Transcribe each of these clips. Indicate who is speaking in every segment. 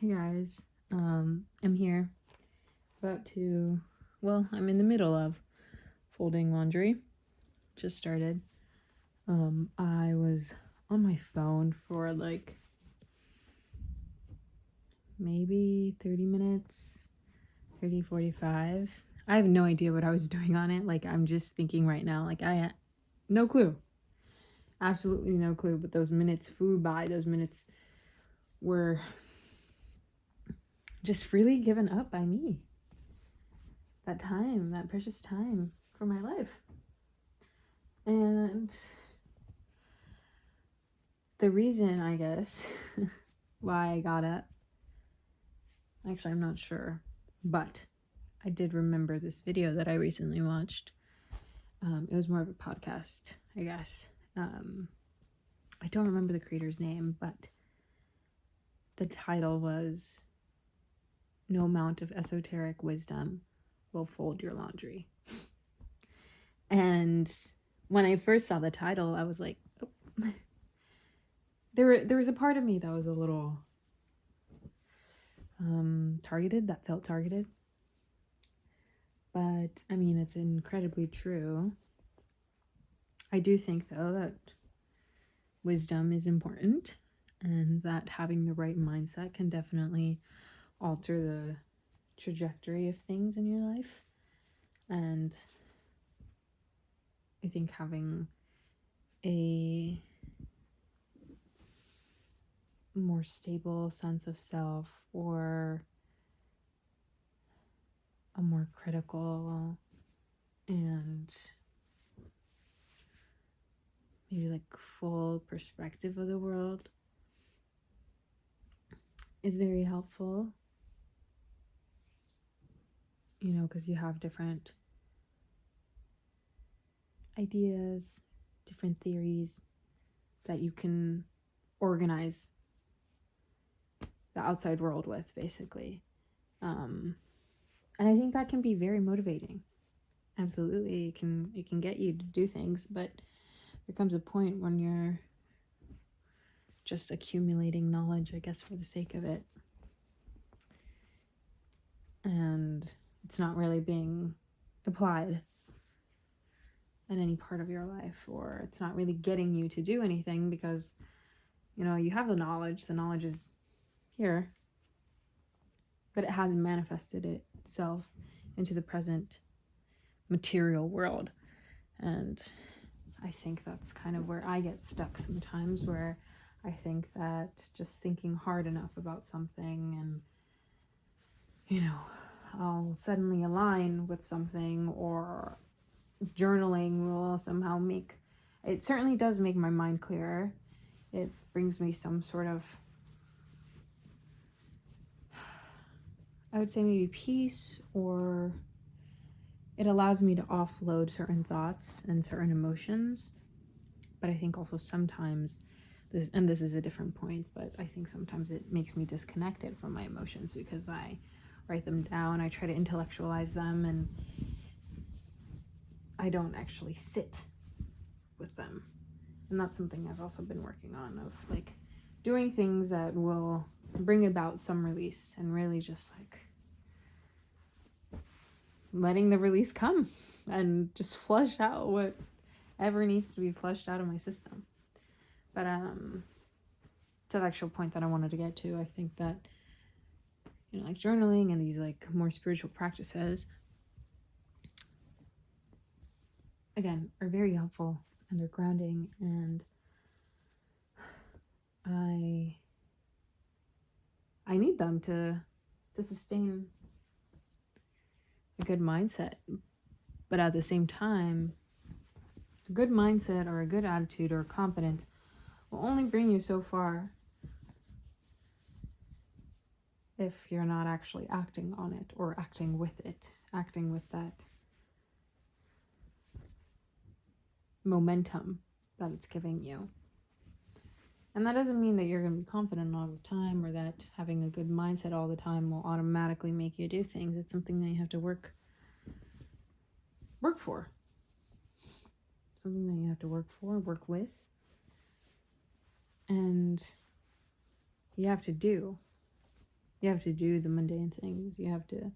Speaker 1: Hey guys, I'm here I'm in the middle of folding laundry. Just started. I was on my phone for like maybe 30 minutes, 45. I have no idea what I was doing on it. Like, I'm just thinking right now, like, no clue. Absolutely no clue. But those minutes flew by. Those minutes were just freely given up by me. That time, that precious time for my life. And the reason, I guess, why I got up, actually, I'm not sure, but I did remember this video that I recently watched. It was more of a podcast, I guess. I don't remember the creator's name, but the title was "No Amount of Esoteric Wisdom Will Fold Your Laundry." And when I first saw the title, I was like, oh. There was a part of me that was a little targeted, that felt targeted. But, I mean, it's incredibly true. I do think, though, that wisdom is important and that having the right mindset can definitely alter the trajectory of things in your life. And I think having a more stable sense of self, or a more critical and maybe like full perspective of the world is very helpful, you know, because you have different ideas, different theories that you can organize the outside world with, basically. And I think that can be very motivating. Absolutely, it can get you to do things, but there comes a point when you're just accumulating knowledge, I guess, for the sake of it, and it's not really being applied in any part of your life, or it's not really getting you to do anything because, you know, you have the knowledge is here, but it hasn't manifested itself into the present material world. And I think that's kind of where I get stuck sometimes, where I think that just thinking hard enough about something and, you know, I'll suddenly align with something, or journaling will somehow it certainly does make my mind clearer. It brings me some sort of, I would say maybe peace, or it allows me to offload certain thoughts and certain emotions. But I think also sometimes this is a different point, but I think sometimes it makes me disconnected from my emotions because I write them down, I try to intellectualize them, and I don't actually sit with them. And that's something I've also been working on, of like doing things that will bring about some release, and really just like letting the release come and just flush out whatever needs to be flushed out of my system. But to the actual point that I wanted to get to, I think that, you know, like journaling and these like more spiritual practices, again, are very helpful, and they're grounding, and I need them to sustain a good mindset. But at the same time, a good mindset or a good attitude or confidence will only bring you so far if you're not actually acting on it, or acting with it, acting with that momentum that it's giving you. And that doesn't mean that you're going to be confident all the time, or that having a good mindset all the time will automatically make you do things. It's something that you have to work for. Something that you have to work with, and you have to do. You have to do the mundane things. You have to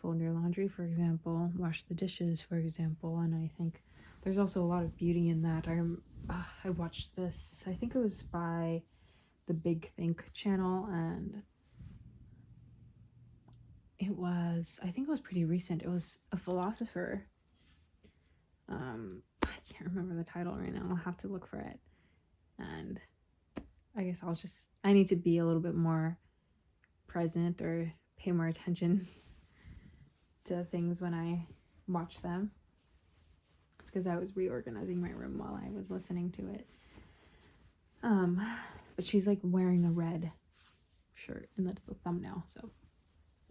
Speaker 1: fold your laundry, for example, wash the dishes, for example. And I think there's also a lot of beauty in that. I watched this, I think it was by the Big Think channel, and I think it was pretty recent. It was a philosopher. I can't remember the title right now. I'll have to look for it. And I guess I need to be a little bit more present or pay more attention to things when I watch them. It's because I was reorganizing my room while I was listening to it. But she's like wearing a red shirt, and that's the thumbnail, so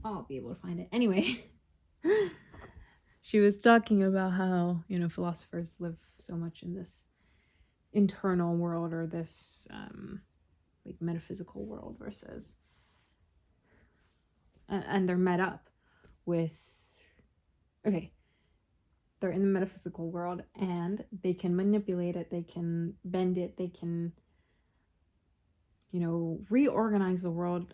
Speaker 1: I'll be able to find it. Anyway, she was talking about how, philosophers live so much in this internal world, or this like metaphysical world, versus and they're met up with, okay, they're in the metaphysical world and they can manipulate it, they can bend it, they can reorganize the world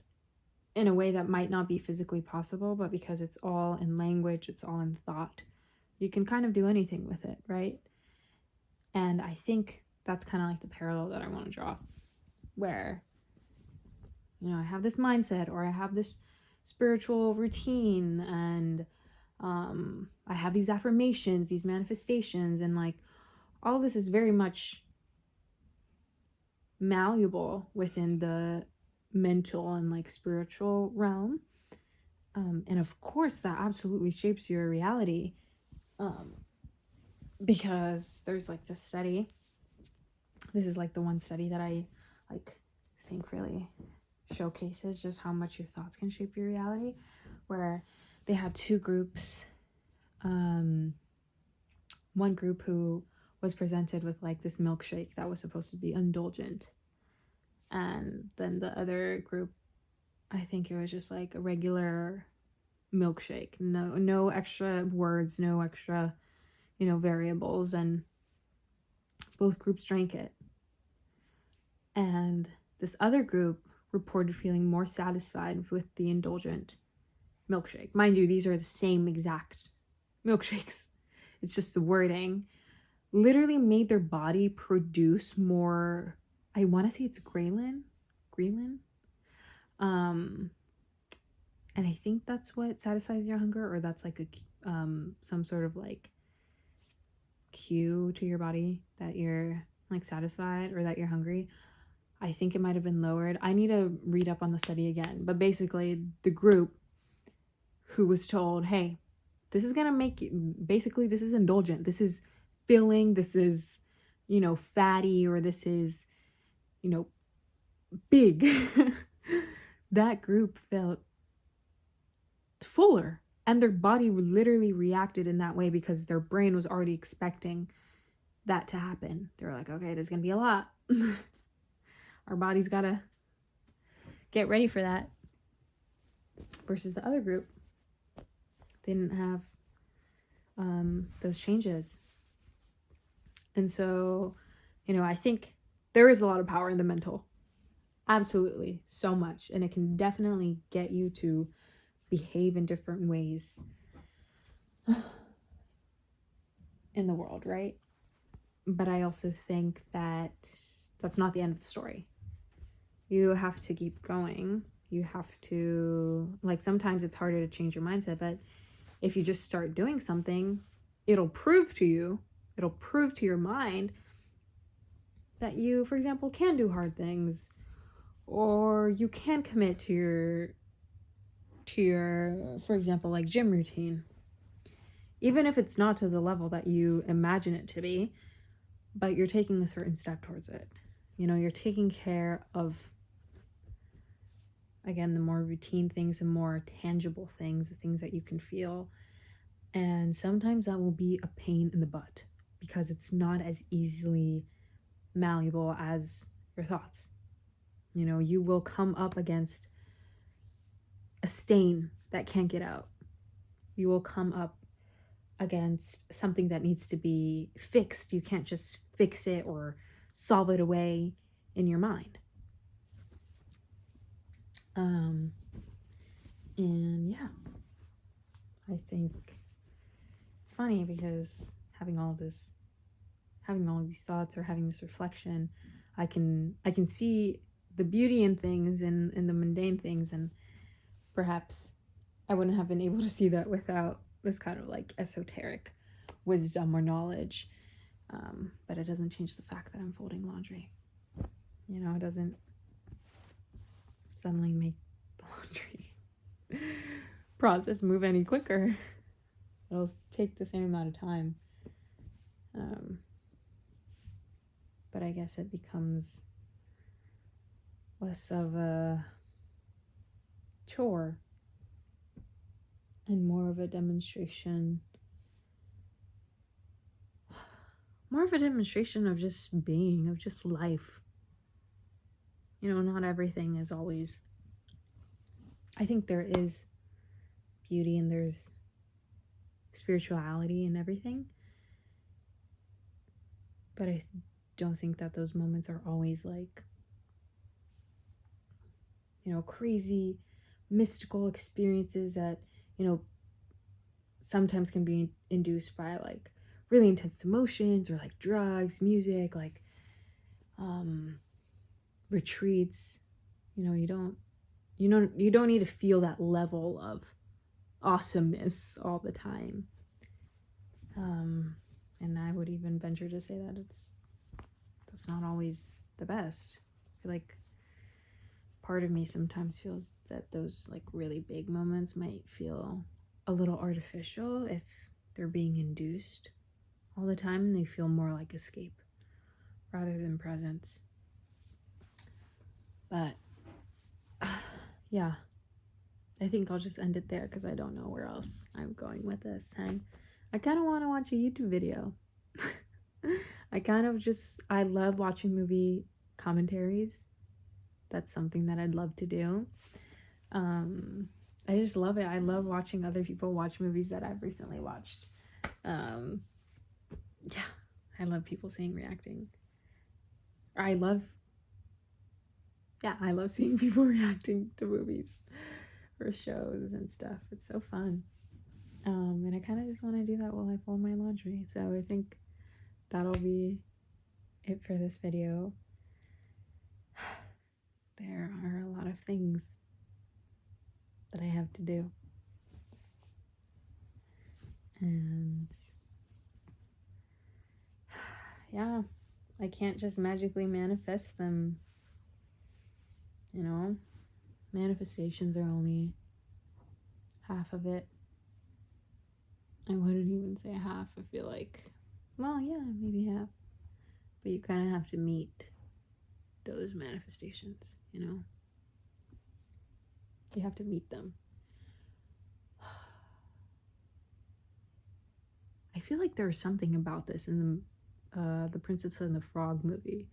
Speaker 1: in a way that might not be physically possible, but because it's all in language, it's all in thought, you can kind of do anything with it, right? And I think that's kind of like the parallel that I want to draw, where, I have this mindset, or I have this spiritual routine, and I have these affirmations, these manifestations, and like all of this is very much malleable within the mental and like spiritual realm. And of course that absolutely shapes your reality, because there's like this study, this is like the one study that I like think really showcases just how much your thoughts can shape your reality, where they had two groups. One group who was presented with like this milkshake that was supposed to be indulgent, and then the other group, I think it was just like a regular milkshake, no extra words, no extra variables, and both groups drank it. And this other group reported feeling more satisfied with the indulgent milkshake. Mind you, these are the same exact milkshakes. It's just the wording literally made their body produce more, I want to say it's ghrelin. And I think that's what satisfies your hunger, or that's like a some sort of like cue to your body that you're like satisfied or that you're hungry. I think it might have been lowered. I need to read up on the study again. But basically, the group who was told, hey, this is going to make you, basically, this is indulgent. This is filling. This is, fatty, or this is, big. That group felt fuller. And their body literally reacted in that way because their brain was already expecting that to happen. They were like, okay, there's going to be a lot. Our body's got to get ready for that. Versus the other group, they didn't have those changes. And so, I think there is a lot of power in the mental. Absolutely. So much. And it can definitely get you to behave in different ways in the world, right? But I also think that that's not the end of the story. You have to keep going. You have to, like, sometimes it's harder to change your mindset, but if you just start doing something, it'll prove to your mind that you, for example, can do hard things, or you can commit to your, for example, like gym routine, even if it's not to the level that you imagine it to be, but you're taking a certain step towards it. You're taking care of, again, the more routine things, the more tangible things, the things that you can feel. And sometimes that will be a pain in the butt because it's not as easily malleable as your thoughts. You will come up against a stain that can't get out. You will come up against something that needs to be fixed. You can't just fix it or solve it away in your mind. And yeah, I think it's funny because having all of these thoughts or having this reflection, I can see the beauty in things and in the mundane things, and perhaps I wouldn't have been able to see that without this kind of like esoteric wisdom or knowledge. But it doesn't change the fact that I'm folding laundry. You know, it doesn't suddenly make the laundry process move any quicker. It'll take the same amount of time. But I guess it becomes less of a chore and more of a demonstration of just being, of just life. You know, not everything is always, I think there is beauty and there's spirituality in everything, but I don't think that those moments are always like, you know, crazy mystical experiences that, you know, sometimes can be induced by like really intense emotions or like drugs, music, like retreats. You know, you don't need to feel that level of awesomeness all the time. And I would even venture to say that that's not always the best. I feel like part of me sometimes feels that those like really big moments might feel a little artificial if they're being induced all the time, and they feel more like escape rather than presence. But yeah, I think I'll just end it there because I don't know where else I'm going with this, and I kind of want to watch a YouTube video. I love watching movie commentaries. That's something that I'd love to do. I just love it. I love watching other people watch movies that I've recently watched. Yeah, I love people reacting. I love seeing people reacting to movies or shows and stuff. It's so fun. And I kind of just want to do that while I fold my laundry. So I think that'll be it for this video. There are a lot of things that I have to do. And yeah, I can't just magically manifest them. You know, manifestations are only half of it. I wouldn't even say half. I feel like, well, yeah, maybe half. But you kind of have to meet those manifestations, you know? You have to meet them. I feel like there's something about this in the Princess and the Frog movie.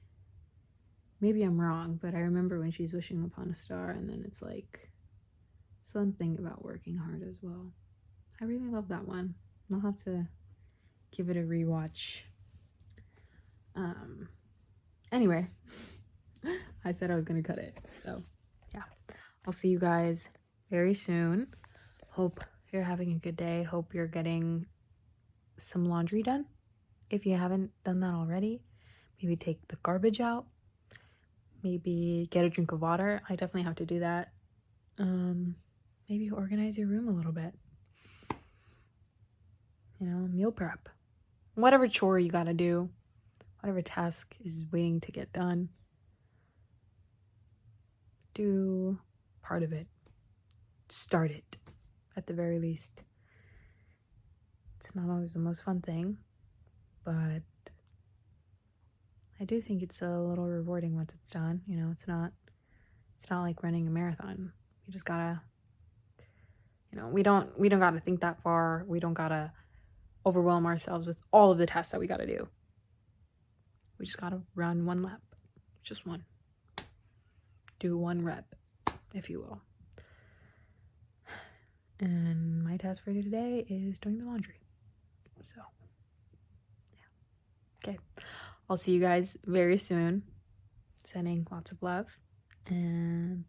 Speaker 1: Maybe I'm wrong, but I remember when she's wishing upon a star, and then it's like something about working hard as well. I really love that one. I'll have to give it a rewatch. Anyway, I said I was gonna cut it, so yeah. I'll see you guys very soon. Hope you're having a good day. Hope you're getting some laundry done. If you haven't done that already, maybe take the garbage out. Maybe get a drink of water. I definitely have to do that. Maybe organize your room a little bit. You know, meal prep. Whatever chore you gotta do, whatever task is waiting to get done, do part of it. Start it, at the very least. It's not always the most fun thing, but I do think it's a little rewarding once it's done. You know, it's not like running a marathon. You just gotta, you know, we don't gotta think that far. We don't gotta overwhelm ourselves with all of the tasks that we gotta do. We just gotta run one lap, just one. Do one rep, if you will. And my task for today is doing the laundry. So, yeah. Okay. I'll see you guys very soon. Sending lots of love. And